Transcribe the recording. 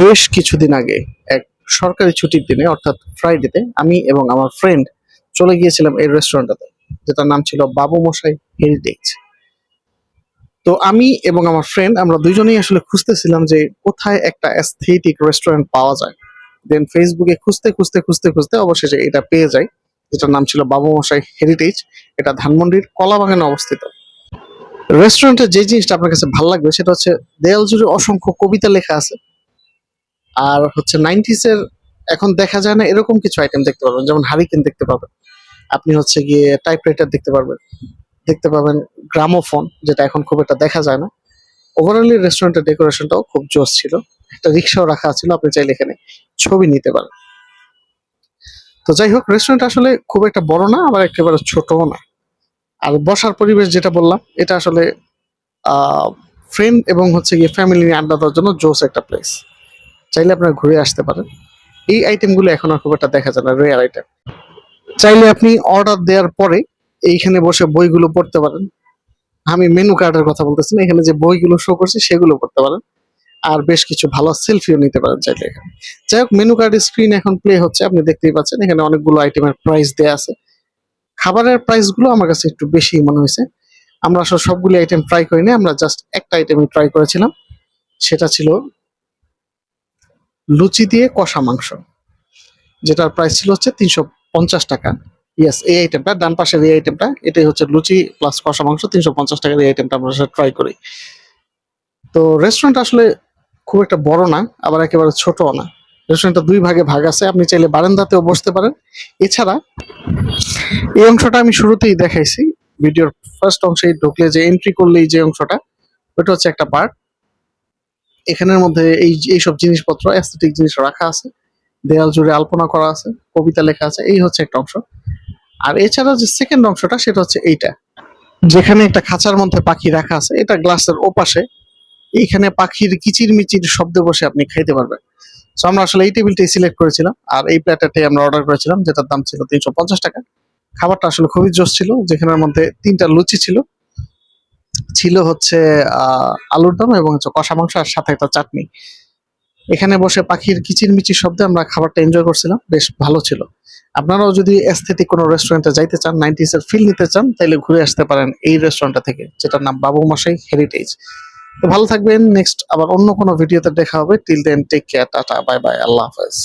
বেশ কিছুদিন আগে এক সরকারি ছুটির দিনে অর্থাৎ ফ্রাইডেতে আমি এবং আমার ফ্রেন্ড চলে গিয়েছিলাম এই রেস্টুরেন্টটাতে, যেটার নাম ছিল বাবু মশাই হেরিটেজ। তো আমি এবং আমার ফ্রেন্ড আমরা দুইজনেই আসলে খুঁজতেছিলাম যে কোথায় একটা অ্যাস্থেটিক রেস্টুরেন্ট পাওয়া যায়। দেন ফেসবুকে খুঁজতে খুঁজতে খুঁজতে খুঁজতে অবশেষে এটা পেয়ে যাই, যেটার নাম ছিল বাবু মশাই হেরিটেজ। এটা ধানমন্ডির কলাবাগানে অবস্থিত। রেস্টুরেন্টের যে জিনিসটা আপনার কাছে ভালো লাগবে সেটা হচ্ছে দেয়াল জুড়ে অসংখ্য কবিতা লেখা আছে। আর হচ্ছে 90s এর এখন দেখা যায় না এরকম কিছু আইটেম দেখতে পারবেন, যেমন হারিকেন দেখতে পাবেন, আপনি হচ্ছে গিয়ে টাইপরাইটার দেখতে পারবেন, দেখতে পাবেন গ্রামোফোন, যেটা এখন খুব একটা দেখা যায় না। ওভারঅলি রেস্টুরেন্টের ডেকোরেশনটাও খুব জোস ছিল। একটা রিক্সাও রাখা ছিল, আপনি চাইলে এখানে ছবি নিতে পারেন। তো যাই হোক, রেস্টুরেন্ট আসলে খুব একটা বড় না, আবার একেবারে ছোটও না। আর বসার পরিবেশ যেটা বললাম, এটা আসলে ফ্রেন্ড এবং হচ্ছে গিয়ে ফ্যামিলি নিয়ে আড্ডা দেওয়ার জন্য জোস একটা প্লেস। চাইলে আপনারা ঘুরে আসতে পারেন। এই আইটেমগুলো এখন আর খুব একটা দেখা যায় না, রেয়ার আইটেম। চাইলে আপনি অর্ডার দেওয়ার পরে এইখানে বসে বইগুলো পড়তে পারেন। আমি মেনু কার্ডের কথা বলতেছি না, এখানে যে বইগুলো শো করছে সেগুলো পড়তে পারেন। আর বেশ কিছু ভালো সেলফিও নিতে পারেন চাইলে এখানে। যাই হোক, মেনু কার্ডের স্ক্রিন এখন প্লে হচ্ছে, আপনি দেখতেই পাচ্ছেন এখানে অনেকগুলো আইটেমের প্রাইস দেয়া আছে। খাবারের প্রাইস গুলো আমার কাছে একটু বেশি মনে হয়েছে। আমরা আসলে সবগুলো আইটেম ট্রাই করিনি, আমরা জাস্ট একটা আইটেমই ট্রাই করেছিলাম। সেটা ছিল লুচি দিয়ে কষা মাংস, যেটার প্রাইস ছিল হচ্ছে 350 টাকা। ইয়েস, এই আইটেমটা ডান পাশের এই আইটেমটা, এটাই হচ্ছে লুচি প্লাস কষা মাংস 350 টাকার। এই আইটেমটা আমরা ট্রাই করি। তো রেস্টুরেন্ট আসলে খুব একটা বড় না, আবার একেবারে ছোটও না। রেস্টুরেন্টটা দুই ভাগে ভাগ আছে, আপনি চাইলে বারান্দাতেও বসতে পারেন। এছাড়া এই অংশটা আমি শুরুতেই দেখাইছি, ভিডিওর ফার্স্ট অংশে ঢুকলে যে এন্ট্রি করলেই যে অংশটা, ওটা হচ্ছে একটা পার্ট। এখানের মধ্যে এইসব জিনিসপত্র, অ্যাস্থেটিক জিনিস রাখা আছে, দেয়াল জুড়ে আলপনা করা আছে, কবিতা লেখা আছে, এই হচ্ছে একটা অংশ। আর এছাড়া যে সেকেন্ড অংশটা সেটা হচ্ছে এইটা, যেখানে একটা খাঁচার মধ্যে পাখি রাখা আছে, এটা গ্লাসের ওপাশে। এইখানে পাখির কিচির মিচির শব্দে বসে আপনি খাইতে পারবেন। সো আমরা আসলে এই টেবিলটাই সিলেক্ট করেছিলাম, আর এই প্ল্যাটারটাই আমরা অর্ডার করেছিলাম, যেটার দাম ছিল 350 টাকা। খাবারটা আসলে খুবই জোস ছিল, যেখানের মধ্যে 3টা লুচি ছিল, ছিল হচ্ছে আলুর দম এবং হচ্ছে কষা মাংস, আর সাথে একটা চাটনি। এখানে বসে পাখির কিচিরমিচির শব্দে আমরা খাবারটা এনজয় করছিলাম, বেশ ভালো ছিল। আপনারাও যদি এস্থেটিক কোনো রেস্টুরেন্টে যাইতে চান, 90s এর ফিল নিতে চান, তাহলে ঘুরে আসতে পারেন এই রেস্টুরেন্টটা থেকে, যেটার নাম বাবু মশাই হেরিটেজ। তো ভালো থাকবেন, নেক্সট আবার অন্য কোনো ভিডিওতে দেখা হবে। Till then take care, tata, bye bye, আল্লাহ হাফেজ।